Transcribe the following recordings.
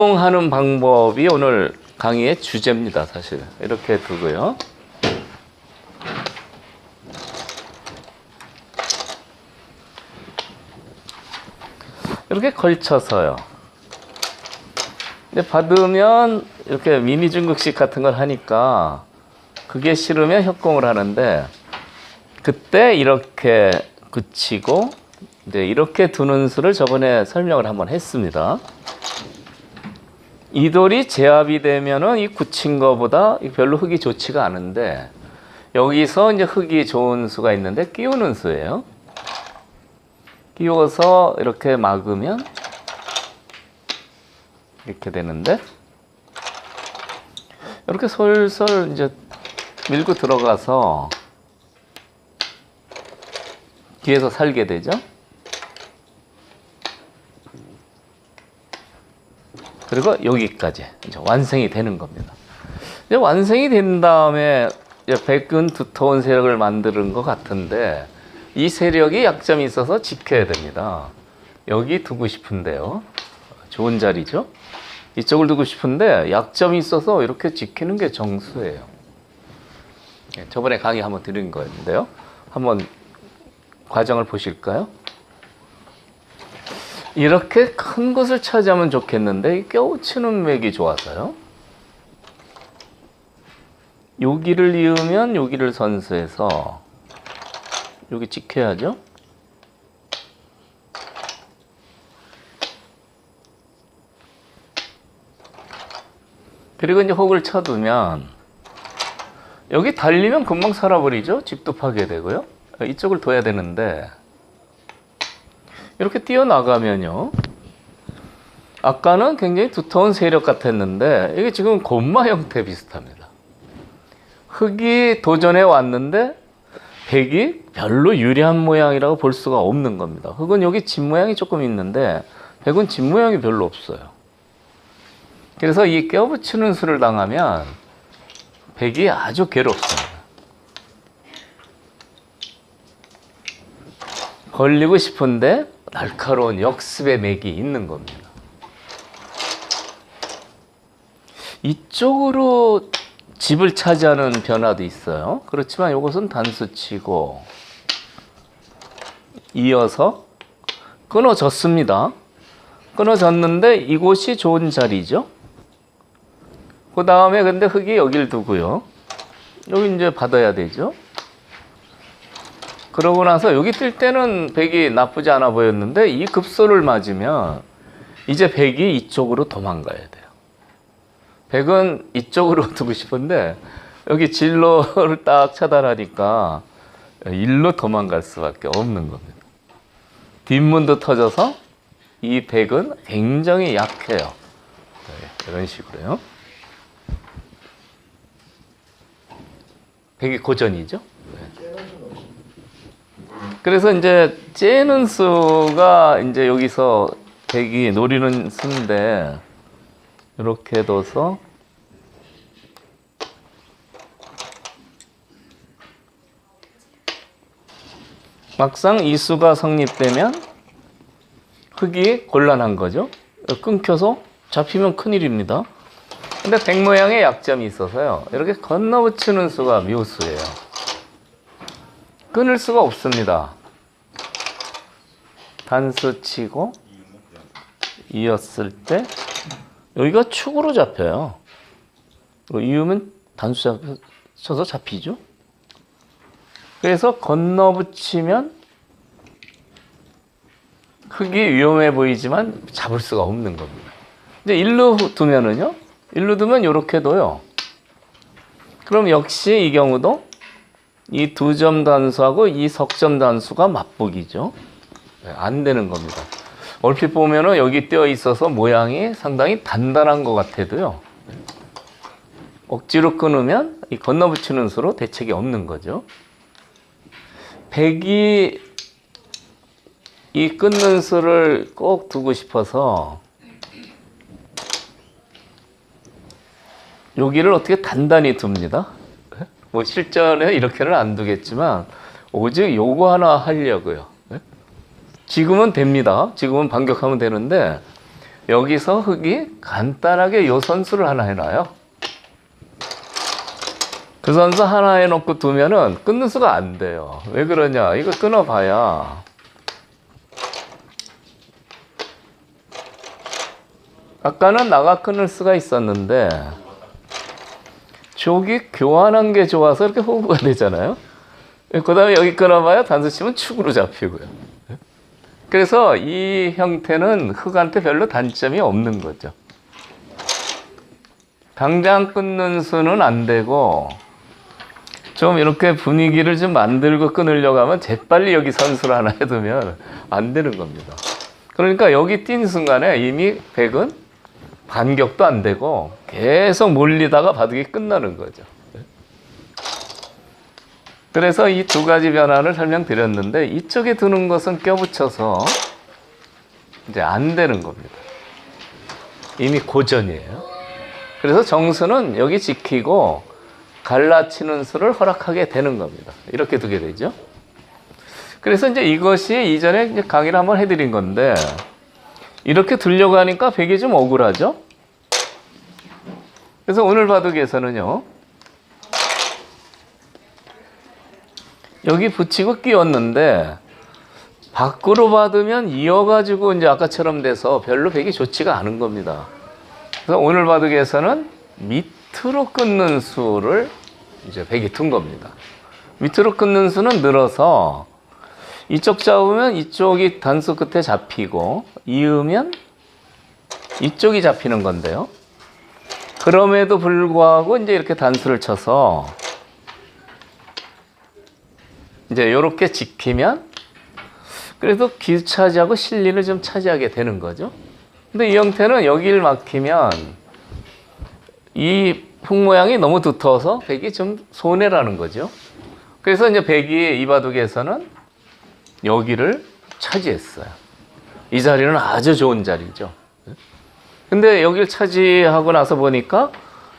하는 방법이 오늘 강의의 주제입니다. 사실 이렇게 두고요. 이렇게 걸쳐서요. 근데 받으면 이렇게 미니 중국식 같은 걸 하니까 그게 싫으면 협공을 하는데, 그때 이렇게 굳히고 이제 이렇게 두는 수를 저번에 설명을 한번 했습니다. 이 돌이 제압이 되면은 이 굳힌 거보다 별로 흙이 좋지가 않은데, 여기서 이제 흙이 좋은 수가 있는데 끼우는 수예요. 끼워서 이렇게 막으면 이렇게 되는데, 이렇게 솔솔 이제 밀고 들어가서 뒤에서 살게 되죠. 그리고 여기까지 이제 완성이 되는 겁니다. 이제 완성이 된 다음에 백은 두터운 세력을 만드는 것 같은데, 이 세력이 약점이 있어서 지켜야 됩니다. 여기 두고 싶은데요. 좋은 자리죠. 이쪽을 두고 싶은데 약점이 있어서 이렇게 지키는 게 정수예요. 저번에 강의 한번 드린 거였는데요. 한번 과정을 보실까요? 이렇게 큰 곳을 차지하면 좋겠는데 껴우치는 맥이 좋아서요. 여기를 이으면 여기를 선수해서 여기 지켜야죠. 그리고 이제 혹을 쳐두면 여기 달리면 금방 살아버리죠. 집도 파괴되고요. 이쪽을 둬야 되는데 이렇게 뛰어나가면요, 아까는 굉장히 두터운 세력 같았는데 이게 지금 곰마 형태 비슷합니다. 흙이 도전해 왔는데 백이 별로 유리한 모양이라고 볼 수가 없는 겁니다. 흙은 여기 집 모양이 조금 있는데 백은 집 모양이 별로 없어요. 그래서 이 껴붙이는 수를 당하면 백이 아주 괴롭습니다. 걸리고 싶은데 날카로운 역습의 맥이 있는 겁니다. 이쪽으로 집을 차지하는 변화도 있어요. 그렇지만 이것은 단수치고 이어서 끊어졌습니다. 끊어졌는데 이곳이 좋은 자리죠. 그 다음에 근데 흙이 여길 두고요. 여기 이제 받아야 되죠. 그러고 나서 여기 뜰 때는 백이 나쁘지 않아 보였는데 이 급소를 맞으면 이제 백이 이쪽으로 도망가야 돼요. 백은 이쪽으로 두고 싶은데 여기 진로를 딱 차단하니까 일로 도망갈 수밖에 없는 겁니다. 뒷문도 터져서 이 백은 굉장히 약해요. 이런 식으로요. 백이 고전이죠. 그래서 이제 째는 수가 이제 여기서 백이 노리는 수인데 이렇게 둬서 막상 이 수가 성립되면 흙이 곤란한 거죠. 끊겨서 잡히면 큰일입니다. 근데 백 모양의 약점이 있어서요, 이렇게 건너붙이는 수가 묘수예요. 끊을 수가 없습니다. 단수 치고 이었을 때 여기가 축으로 잡혀요. 이으면 단수 쳐서 잡히죠. 그래서 건너붙이면 흙이 위험해 보이지만 잡을 수가 없는 겁니다. 이제 일로 두면은요, 일로 두면 이렇게 둬요. 그럼 역시 이 경우도 이 두 점 단수하고 이 석점 단수가 맞붙기죠. 안 되는 겁니다. 얼핏 보면은 여기 떼어 있어서 모양이 상당히 단단한 것 같아도요, 억지로 끊으면 이 건너붙이는 수로 대책이 없는 거죠. 백이 이 끊는 수를 꼭 두고 싶어서 여기를 어떻게 단단히 둡니다. 뭐 실전에 이렇게는 안 두겠지만 오직 요거 하나 하려고요. 지금은 됩니다. 지금은 반격하면 되는데 여기서 흙이 간단하게 요 선수를 하나 해놔요. 그 선수 하나 해놓고 두면은 끊는 수가 안 돼요. 왜 그러냐? 이거 끊어봐야 아까는 나가 끊을 수가 있었는데 저기 교환한 게 좋아서 이렇게 호구가 되잖아요. 그 다음에 여기 끊어봐야 단수 치면 축으로 잡히고요. 그래서 이 형태는 흙한테 별로 단점이 없는 거죠. 당장 끊는 수는 안 되고 좀 이렇게 분위기를 좀 만들고 끊으려고 하면 재빨리 여기 선수를 하나 해두면 안 되는 겁니다. 그러니까 여기 뛴 순간에 이미 백은 반격도 안 되고 계속 몰리다가 바둑이 끝나는 거죠. 그래서 이 두 가지 변화를 설명드렸는데 이쪽에 두는 것은 껴붙여서 이제 안 되는 겁니다. 이미 고전이에요. 그래서 정수는 여기 지키고 갈라치는 수를 허락하게 되는 겁니다. 이렇게 두게 되죠. 그래서 이제 이것이 이전에 이제 강의를 한번 해드린 건데 이렇게 두려고 하니까 백이 좀 억울하죠. 그래서 오늘 바둑에서는요. 여기 붙이고 끼웠는데 밖으로 받으면 이어가지고 이제 아까처럼 돼서 별로 백이 좋지가 않은 겁니다. 그래서 오늘 바둑에서는 밑으로 끊는 수를 이제 백이 둔 겁니다. 밑으로 끊는 수는 늘어서 이쪽 잡으면 이쪽이 단수 끝에 잡히고 이으면 이쪽이 잡히는 건데요. 그럼에도 불구하고 이제 이렇게 단수를 쳐서 이제 이렇게 지키면 그래도 기차지하고 실리를 좀 차지하게 되는 거죠. 근데 이 형태는 여기를 막히면 이 흙 모양이 너무 두터워서 백이 좀 손해라는 거죠. 그래서 이제 백이 이 바둑에서는 여기를 차지했어요. 이 자리는 아주 좋은 자리죠. 근데 여기를 차지하고 나서 보니까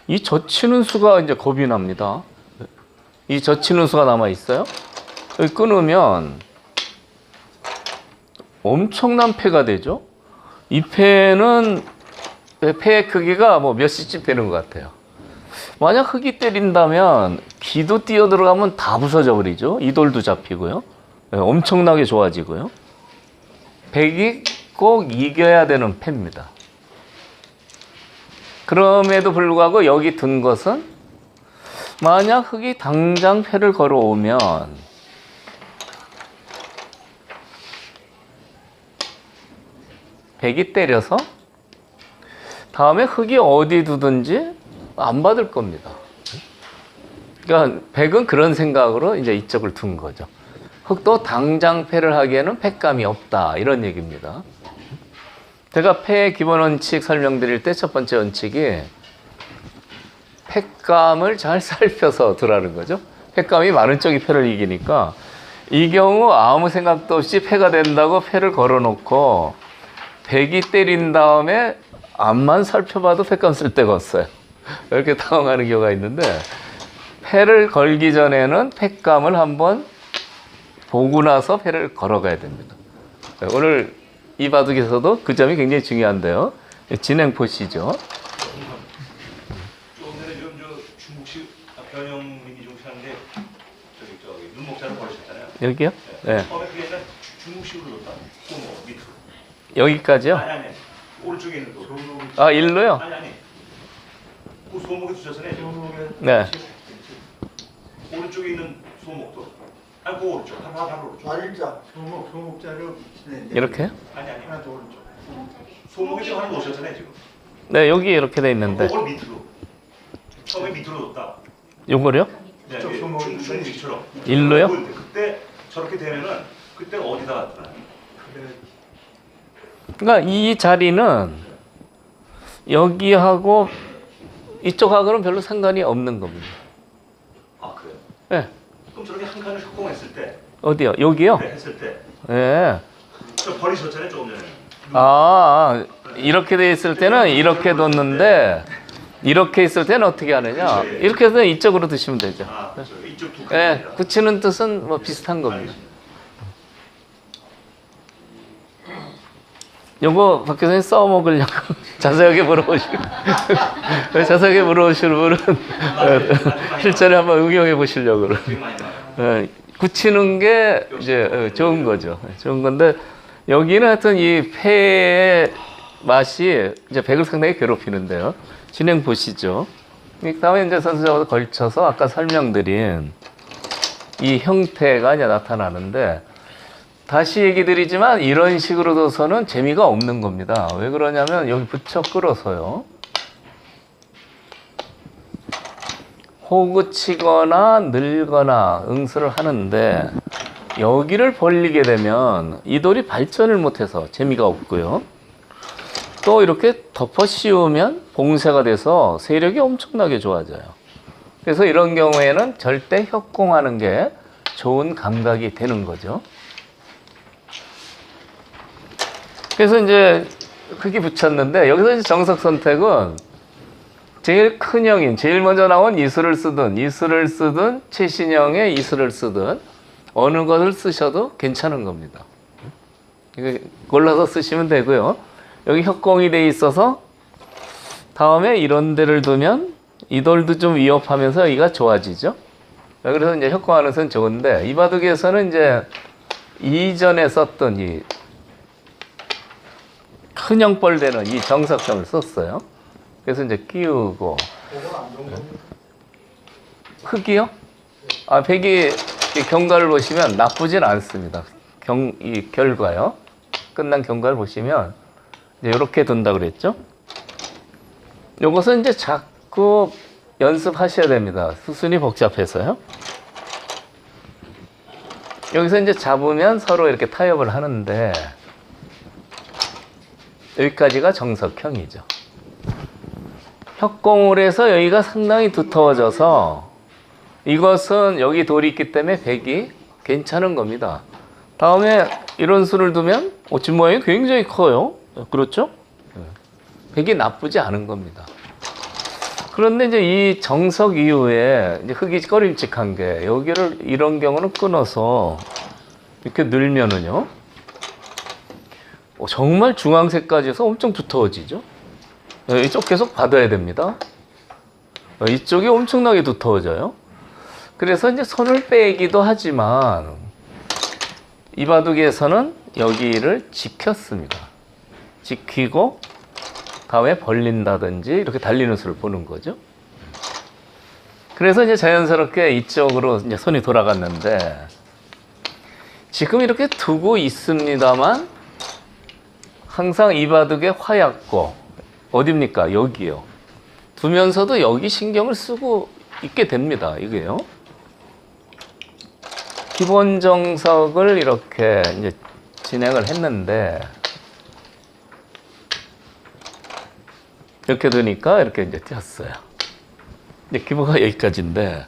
이 젖히는 수가 이제 겁이 납니다. 이 젖히는 수가 남아 있어요. 여기 끊으면 엄청난 패가 되죠. 이 패는 패의 크기가 뭐 몇 cm 되는 것 같아요. 만약 흙이 때린다면 기도 뛰어 들어가면 다 부서져 버리죠. 이 돌도 잡히고요. 엄청나게 좋아지고요. 백이 꼭 이겨야 되는 패입니다. 그럼에도 불구하고 여기 둔 것은 만약 흙이 당장 패를 걸어오면 백이 때려서 다음에 흙이 어디 두든지 안 받을 겁니다. 그러니까 백은 그런 생각으로 이제 이쪽을 둔 거죠. 흙도 당장 패를 하기에는 패감이 없다 이런 얘기입니다. 제가 패의 기본 원칙 설명드릴 때 첫 번째 원칙이 패감을 잘 살펴서 두라는 거죠. 패감이 많은 쪽이 패를 이기니까 이 경우 아무 생각도 없이 패가 된다고 패를 걸어놓고 백이 때린 다음에 앞만 살펴봐도 패감 쓸 데가 없어요. 이렇게 당황하는 경우가 있는데 패를 걸기 전에는 패감을 한번 보고 나서 패를 걸어가야 됩니다. 오늘 이 바둑에서도 그 점이 굉장히 중요한데요. 진행 보시죠. 조금 전에 지금 저 중국식 변형님이 좀 하는데 저기 눈목자를 버리셨잖아요. 여기요? 네. 그게 아니라 중국식으로 넣었다. 손목 밑으로. 여기까지요? 아니. 오른쪽에 있는 거. 아, 일로요? 아니. 그 손목에 두셨잖아요. 지금. 네. 오른쪽에 있는 손목도. 아니 그 오른쪽. 바로 오른쪽. 말자 소목자를 이렇게요? 아니. 하나 더 오른쪽. 손목에 지금 하나 놓으셨잖아요 지금. 네, 여기 이렇게 돼 있는데. 그걸 밑으로. 처음에 밑으로 놓았다. 요거요? 네, 저 손목이 중국식처럼. 일로요? 그때 저렇게 되면은 그때 어디다 놨더라? 그러니까 이 자리는 여기하고 이쪽하고는 별로 상관이 없는 겁니다. 아 그래요? 네. 그럼 저렇게 한 칸을 협공했을 때, 어디요? 여기요? 네, 했을 때, 네. 저 버리셨잖아요 조금 전에. 이렇게 돼 있을 때는 이렇게 뒀는데 이렇게 있을 때는 어떻게 하느냐? 이렇게 해서 이쪽으로 드시면 되죠. 아, 그렇죠. 이쪽 두 네, 칸. 붙이는 뜻은 뭐 비슷한 겁니다. 요거 박 교수님 써먹으려고 자세하게 물어보시고 자세하게 물어보시는 분은 실전에 한번 응용해 보시려고 굳히는 게 이제 좋은 거죠. 좋은 건데 여기는 하여튼 이 폐의 맛이 이제 백을 상당히 괴롭히는데요. 진행 보시죠. 그다음에 이제 선수적으로 걸쳐서 아까 설명드린 이 형태가 이제 나타나는데 다시 얘기 드리지만 이런 식으로 둬서는 재미가 없는 겁니다. 왜 그러냐면 여기 붙여 끌어서요. 호구 치거나 늘거나 응수를 하는데 여기를 벌리게 되면 이 돌이 발전을 못해서 재미가 없고요. 또 이렇게 덮어 씌우면 봉쇄가 돼서 세력이 엄청나게 좋아져요. 그래서 이런 경우에는 절대 협공하는 게 좋은 감각이 되는 거죠. 그래서 이제 흙이 붙였는데 여기서 이제 정석 선택은 제일 큰 형인, 제일 먼저 나온 이수를 쓰든 최신형의 이수를 쓰든 어느 것을 쓰셔도 괜찮은 겁니다. 이거 골라서 쓰시면 되고요. 여기 협공이 돼 있어서 다음에 이런 데를 두면 이 돌도 좀 위협하면서 여기가 좋아지죠. 그래서 이제 협공하는 것은 좋은데 이 바둑에서는 이제 이전에 썼던 이 큰 형벌되는 이 정석형을 썼어요. 그래서 이제 끼우고 흙이요? 아, 백이 경과를 보시면 나쁘진 않습니다. 이 결과요. 끝난 경과를 보시면 이제 이렇게 둔다 그랬죠. 요것은 이제 자꾸 연습하셔야 됩니다. 수순이 복잡해서요. 여기서 이제 잡으면 서로 이렇게 타협을 하는데 여기까지가 정석형이죠. 협공을 해서 여기가 상당히 두터워져서 이것은 여기 돌이 있기 때문에 백이 괜찮은 겁니다. 다음에 이런 수를 두면 집 모양이 굉장히 커요. 그렇죠? 백이 나쁘지 않은 겁니다. 그런데 이제 이 정석 이후에 이제 흙이 꺼림칙한 게 여기를 이런 경우는 끊어서 이렇게 늘면은요. 정말 중앙색까지 해서 엄청 두터워지죠. 이쪽 계속 받아야 됩니다. 이쪽이 엄청나게 두터워져요. 그래서 이제 손을 빼기도 하지만 이 바둑에서는 여기를 지켰습니다. 지키고 다음에 벌린다든지 이렇게 달리는 수를 보는 거죠. 그래서 이제 자연스럽게 이쪽으로 이제 손이 돌아갔는데 지금 이렇게 두고 있습니다만 항상 이 바둑의 화약고 어딥니까? 여기요. 두면서도 여기 신경을 쓰고 있게 됩니다. 이게요. 기본 정석을 이렇게 이제 진행을 했는데 이렇게 두니까 이렇게 이제 띄었어요. 이제 기본가 여기까지인데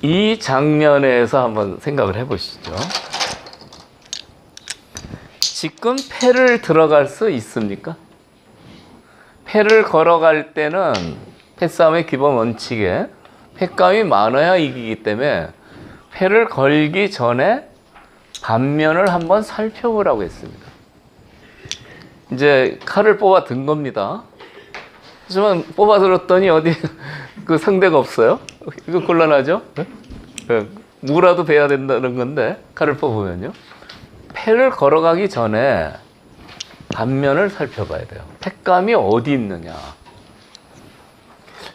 이 장면에서 한번 생각을 해보시죠. 지금 패를 들어갈 수 있습니까? 패를 걸어갈 때는 패싸움의 기본 원칙에 패감이 많아야 이기기 때문에 패를 걸기 전에 반면을 한번 살펴보라고 했습니다. 이제 칼을 뽑아 든 겁니다. 하지만 뽑아 들었더니 어디 그 상대가 없어요? 이거 곤란하죠? 무라도 베야 된다는 건데 칼을 뽑으면요. 패를 걸어가기 전에 반면을 살펴봐야 돼요. 패감이 어디 있느냐.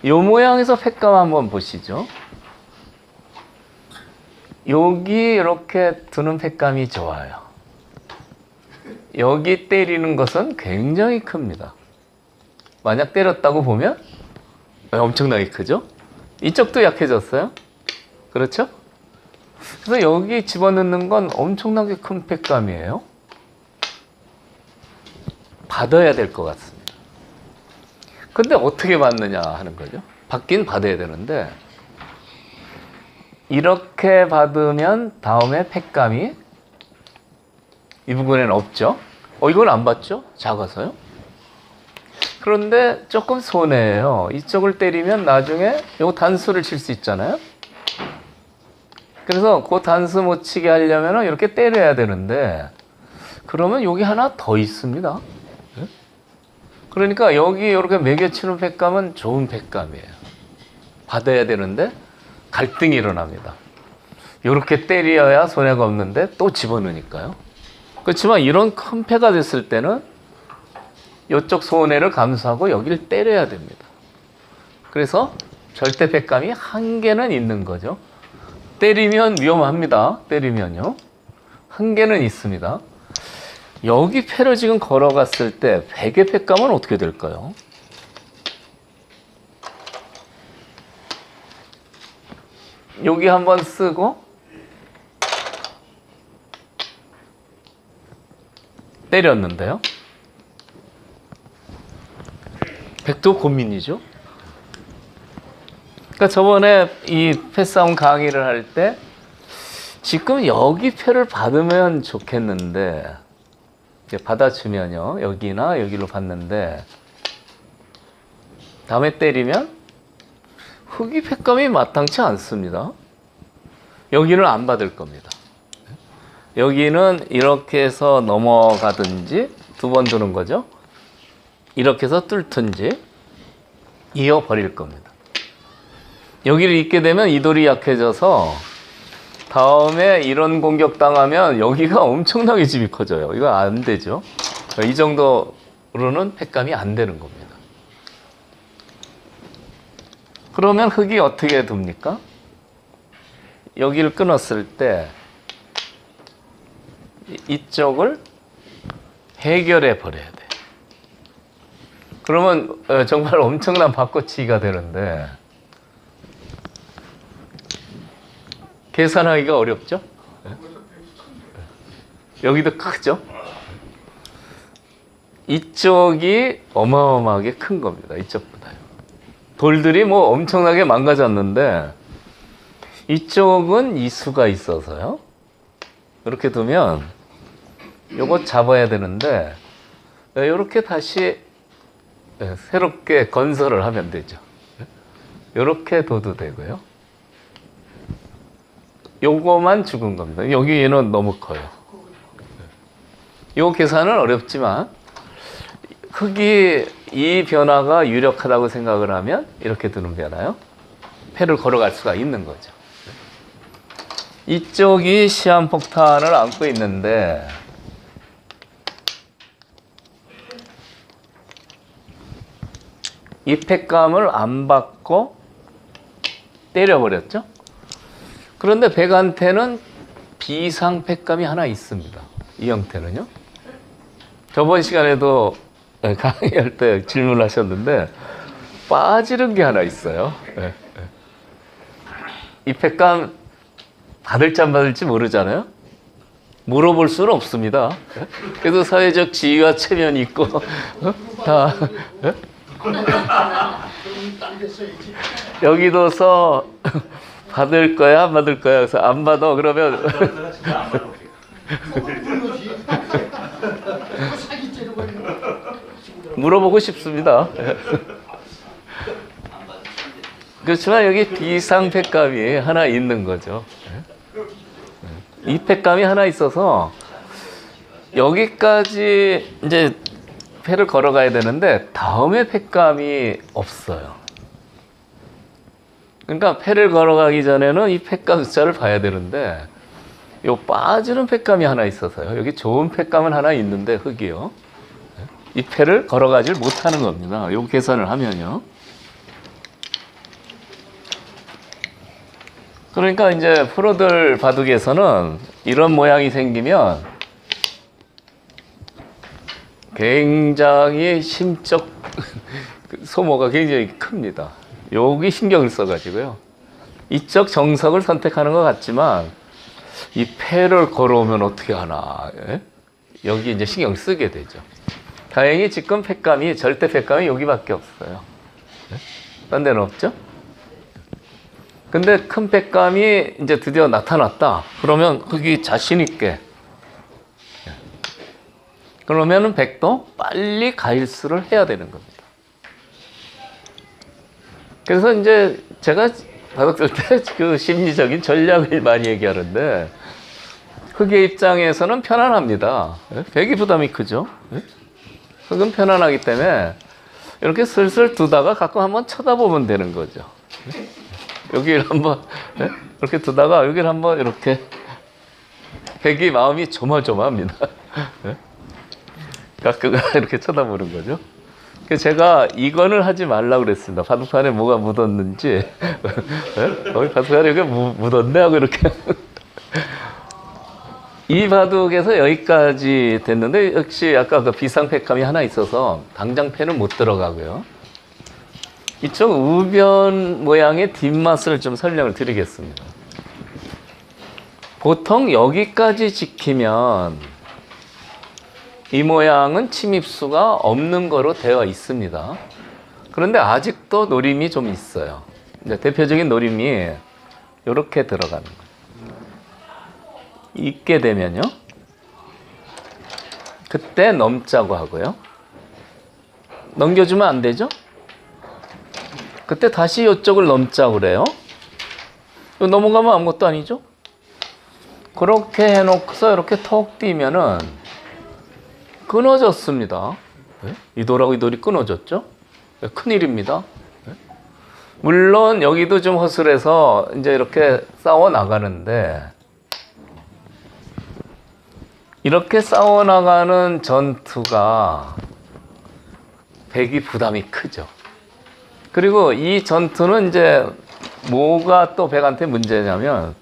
이 모양에서 패감 한번 보시죠. 여기 이렇게 두는 패감이 좋아요. 여기 때리는 것은 굉장히 큽니다. 만약 때렸다고 보면 엄청나게 크죠? 이쪽도 약해졌어요. 그렇죠? 그래서 여기 집어넣는 건 엄청나게 큰 패감이에요. 받아야 될 것 같습니다. 근데 어떻게 받느냐 하는 거죠. 받긴 받아야 되는데 이렇게 받으면 다음에 패감이 이 부분에는 없죠. 이건 안 받죠? 작아서요. 그런데 조금 손해예요. 이쪽을 때리면 나중에 이거 단수를 칠 수 있잖아요. 그래서 그 단수 못 치게 하려면 이렇게 때려야 되는데 그러면 여기 하나 더 있습니다. 그러니까 여기 이렇게 매겨치는 팩감은 좋은 팩감이에요. 받아야 되는데 갈등이 일어납니다. 이렇게 때려야 손해가 없는데 또 집어넣으니까요. 그렇지만 이런 큰 패가 됐을 때는 이쪽 손해를 감수하고 여기를 때려야 됩니다. 그래서 절대 팩감이 한계는 있는 거죠. 때리면 위험합니다. 때리면요. 한계는 있습니다. 여기 패를 지금 걸어갔을 때 백의 팩감은 어떻게 될까요? 여기 한번 쓰고 때렸는데요. 백도 고민이죠. 그러니까 저번에 이 패싸움 강의를 할 때 지금 여기 패를 받으면 좋겠는데 받아주면요. 여기나 여기로 받는데 다음에 때리면 흑이 팩감이 마땅치 않습니다. 여기는 안 받을 겁니다. 여기는 이렇게 해서 넘어가든지 두 번 두는 거죠. 이렇게 해서 뚫든지 이어버릴 겁니다. 여기를 잇게 되면 이 돌이 약해져서 다음에 이런 공격 당하면 여기가 엄청나게 집이 커져요. 이거 안 되죠. 이 정도로는 팩감이 안 되는 겁니다. 그러면 흑이 어떻게 됩니까? 여기를 끊었을 때 이쪽을 해결해 버려야 돼. 그러면 정말 엄청난 바꿔치기가 되는데 계산하기가 어렵죠? 여기도 크죠? 이쪽이 어마어마하게 큰 겁니다. 이쪽보다요. 돌들이 뭐 엄청나게 망가졌는데 이쪽은 이수가 있어서요. 이렇게 두면 요거 잡아야 되는데 이렇게 다시 새롭게 건설을 하면 되죠. 이렇게 둬도 되고요. 요거만 죽은 겁니다. 여기는 너무 커요. 요 계산은 어렵지만 흑이 이 변화가 유력하다고 생각을 하면 이렇게 두는 변화요. 패를 걸어갈 수가 있는 거죠. 이쪽이 시한폭탄을 안고 있는데 이 팩감을 안 받고 때려버렸죠. 그런데 백한테는 비상 팩감이 하나 있습니다. 이 형태는요. 저번 시간에도 강의할 때 질문하셨는데 빠지는 게 하나 있어요. 이 팩감 받을지 안 받을지 모르잖아요. 물어볼 수는 없습니다. 그래도 사회적 지위와 체면이 있고 다 여기 둬서 받을 거야 안 받을 거야. 그래서 안 받아 그러면 내가 진짜 안 받아볼게요. 물어보고 싶습니다. 그렇지만 여기 비상 팩감이 하나 있는 거죠. 이 팩감이 하나 있어서 여기까지 이제 패를 걸어가야 되는데 다음에 팩감이 없어요. 그러니까 패를 걸어가기 전에는 이 팩감 숫자를 봐야 되는데 요 빠지는 팩감이 하나 있어서요. 여기 좋은 팩감은 하나 있는데 흑이요. 이 패를 걸어가질 못하는 겁니다. 요 계산을 하면요. 그러니까 이제 프로들 바둑에서는 이런 모양이 생기면 굉장히 심적 소모가 굉장히 큽니다. 여기 신경을 써가지고요. 이쪽 정석을 선택하는 것 같지만 이 패를 걸어오면 어떻게 하나. 예? 여기 이제 신경 쓰게 되죠. 다행히 지금 팩감이 절대 팩감이 여기밖에 없어요. 예? 딴 데는 없죠? 근데 큰 팩감이 이제 드디어 나타났다. 그러면 흑이 자신 있게. 그러면은 백도 빨리 가일수를 해야 되는 겁니다. 그래서 이제 제가 바둑 둘 때 그 심리적인 전략을 많이 얘기하는데 흑의 입장에서는 편안합니다. 백이 부담이 크죠. 흑은 편안하기 때문에 이렇게 슬슬 두다가 가끔 한번 쳐다보면 되는 거죠. 여기를 한번 이렇게 두다가 여기를 한번 이렇게 백이 마음이 조마조마합니다. 가끔 이렇게 쳐다보는 거죠. 그래서 제가 이거는 하지 말라고 그랬습니다. 바둑판에 뭐가 묻었는지 바둑판에 여기 묻었네 하고 이렇게 이 바둑에서 여기까지 됐는데 역시 아까 그 비상패감이 하나 있어서 당장 패는 못 들어가고요. 이쪽 우변 모양의 뒷맛을 좀 설명을 드리겠습니다. 보통 여기까지 지키면 이 모양은 침입수가 없는 거로 되어 있습니다. 그런데 아직도 노림이 좀 있어요. 이제 대표적인 노림이 이렇게 들어가는 거예요. 있게 되면요. 그때 넘자고 하고요. 넘겨주면 안 되죠? 그때 다시 이쪽을 넘자고 그래요. 넘어가면 아무것도 아니죠? 그렇게 해놓고서 이렇게 톡 뛰면은 끊어졌습니다. 이 돌하고 이 돌이 끊어졌죠? 큰일입니다. 물론 여기도 좀 허술해서 이제 이렇게 싸워 나가는데 이렇게 싸워 나가는 전투가 백이 부담이 크죠. 그리고 이 전투는 이제 뭐가 또 백한테 문제냐면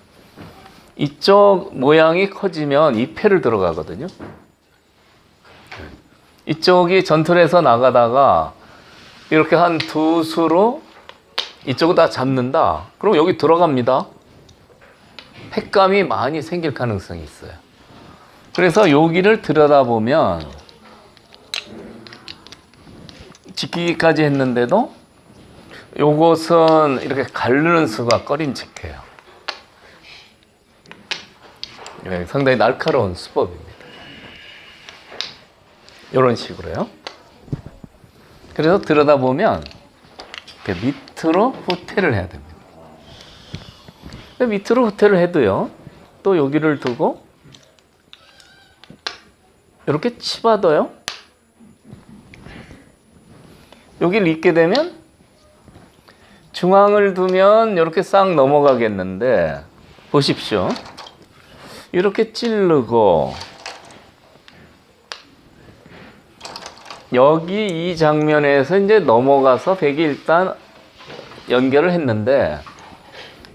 이쪽 모양이 커지면 이 패를 들어가거든요. 이쪽이 전투를 해서 나가다가 이렇게 한 두 수로 이쪽을 다 잡는다. 그럼 여기 들어갑니다. 패감이 많이 생길 가능성이 있어요. 그래서 여기를 들여다보면 지키기까지 했는데도 요것은 이렇게 가르는 수가 꺼림칙해요. 상당히 날카로운 수법입니다. 이런 식으로요. 그래서 들여다보면 이렇게 밑으로 후퇴를 해야 됩니다. 밑으로 후퇴를 해도요. 또 여기를 두고 이렇게 치받아요. 여기를 잇게 되면 중앙을 두면 이렇게 싹 넘어가겠는데 보십시오. 이렇게 찌르고 여기 이 장면에서 이제 넘어가서 백이 일단 연결을 했는데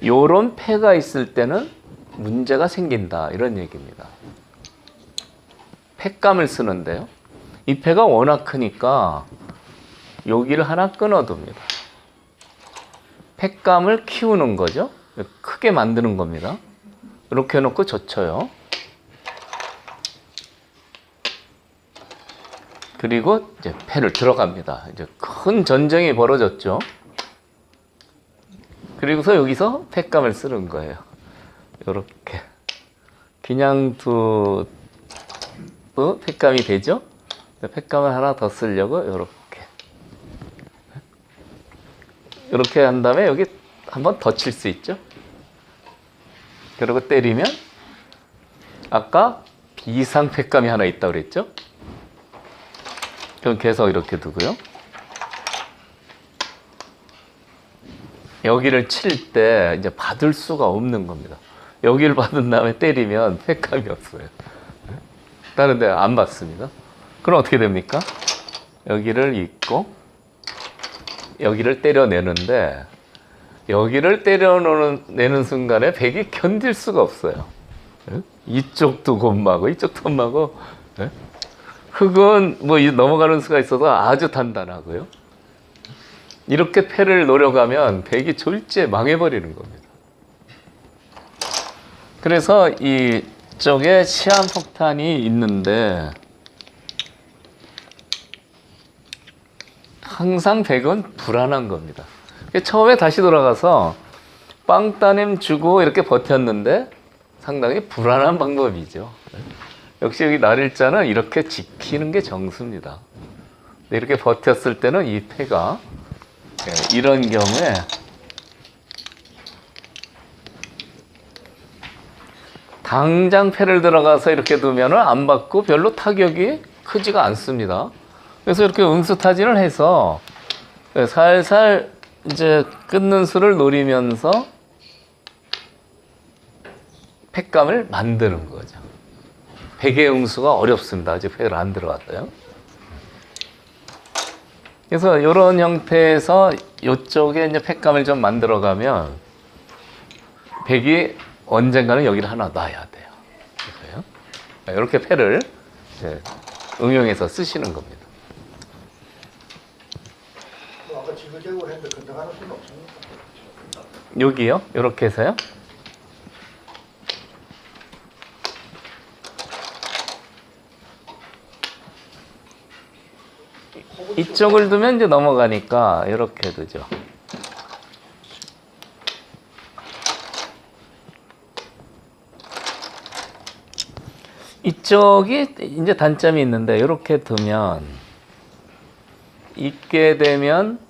요런 패가 있을 때는 문제가 생긴다 이런 얘기입니다. 패감을 쓰는데요. 이 패가 워낙 크니까 여기를 하나 끊어둡니다. 패감을 키우는 거죠. 크게 만드는 겁니다. 이렇게 해놓고 젖혀요. 그리고 이제 패를 들어갑니다. 이제 큰 전쟁이 벌어졌죠. 그리고서 여기서 패감을 쓰는 거예요. 이렇게 그냥 두 패감이 되죠. 패감을 하나 더 쓰려고 이렇게 한 다음에 여기 한번 더 칠 수 있죠. 그리고 때리면 아까 비상 패감이 하나 있다고 그랬죠. 그럼 계속 이렇게 두고요. 여기를 칠 때 이제 받을 수가 없는 겁니다. 여기를 받은 다음에 때리면 패감이 없어요. 다른 데 안 받습니다. 그럼 어떻게 됩니까? 여기를 잇고 여기를 때려내는데 여기를 때려내는 순간에 백이 견딜 수가 없어요. 이쪽도 곤마고 이쪽도 곤마고 흑은 뭐 넘어가는 수가 있어서 아주 단단하고요. 이렇게 패를 노려가면 백이 졸지에 망해버리는 겁니다. 그래서 이쪽에 시한폭탄이 있는데 항상 백은 불안한 겁니다. 처음에 다시 돌아가서 빵따냄 주고 이렇게 버텼는데 상당히 불안한 방법이죠. 역시 여기 날일자는 이렇게 지키는 게 정수입니다. 이렇게 버텼을 때는 이 패가 이런 경우에 당장 패를 들어가서 이렇게 두면은 안 받고 별로 타격이 크지가 않습니다. 그래서 이렇게 응수타진을 해서 살살 이제 끊는 수를 노리면서 팩감을 만드는 거죠. 백의 응수가 어렵습니다. 아직 패를 안 들어갔어요. 그래서 이런 형태에서 이쪽에 이제 팩감을 좀 만들어가면 백이 언젠가는 여기를 하나 놔야 돼요. 그래서요. 이렇게 패를 이제 응용해서 쓰시는 겁니다. 뭐 아까 지그재그를 했는데 건너가는 수는 없습니까? 여기요? 이렇게 해서요. 이쪽을 두면 이제 넘어가니까 이렇게 두죠. 이쪽이 이제 단점이 있는데 이렇게 두면 있게 되면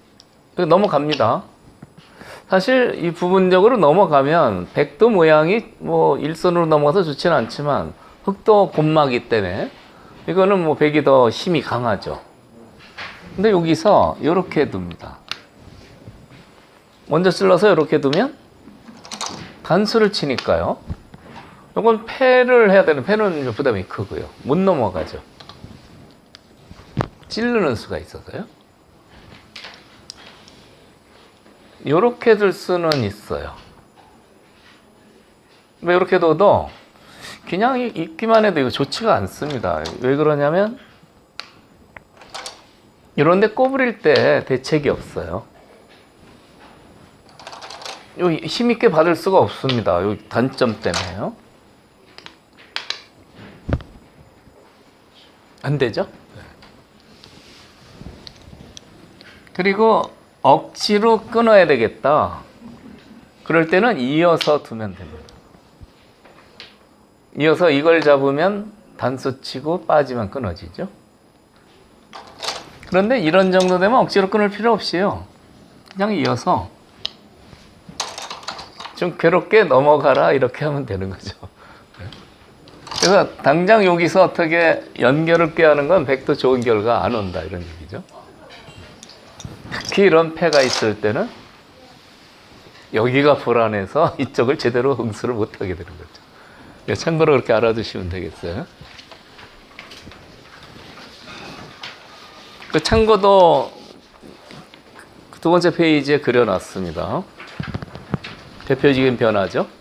넘어갑니다. 사실 이 부분적으로 넘어가면 백도 모양이 뭐 일선으로 넘어가서 좋지는 않지만 흑도 곤마기 때문에 이거는 뭐 백이 더 힘이 강하죠. 근데 여기서 이렇게 둡니다. 먼저 찔러서 이렇게 두면 단수를 치니까요. 이건 패를 해야 되는, 패는 부담이 크고요. 못 넘어가죠. 찌르는 수가 있어서요. 이렇게 둘 수는 있어요. 왜 이렇게 둬도 그냥 있기만 해도 이거 좋지가 않습니다. 왜 그러냐면 이런 데 꼬부릴 때 대책이 없어요. 힘있게 받을 수가 없습니다. 이 단점 때문에요. 안 되죠? 그리고 억지로 끊어야 되겠다. 그럴 때는 이어서 두면 됩니다. 이어서 이걸 잡으면 단수 치고 빠지면 끊어지죠. 그런데 이런 정도 되면 억지로 끊을 필요 없이요. 그냥 이어서 좀 괴롭게 넘어가라 이렇게 하면 되는 거죠. 그래서 당장 여기서 어떻게 연결을 꾀하는 건 백도 좋은 결과 안 온다 이런 얘기죠. 특히 이런 패가 있을 때는 여기가 불안해서 이쪽을 제대로 응수를 못하게 되는 거죠. 참고로 그렇게 알아두시면 되겠어요. 그 참고도 두 번째 페이지에 그려놨습니다. 대표적인 변화죠.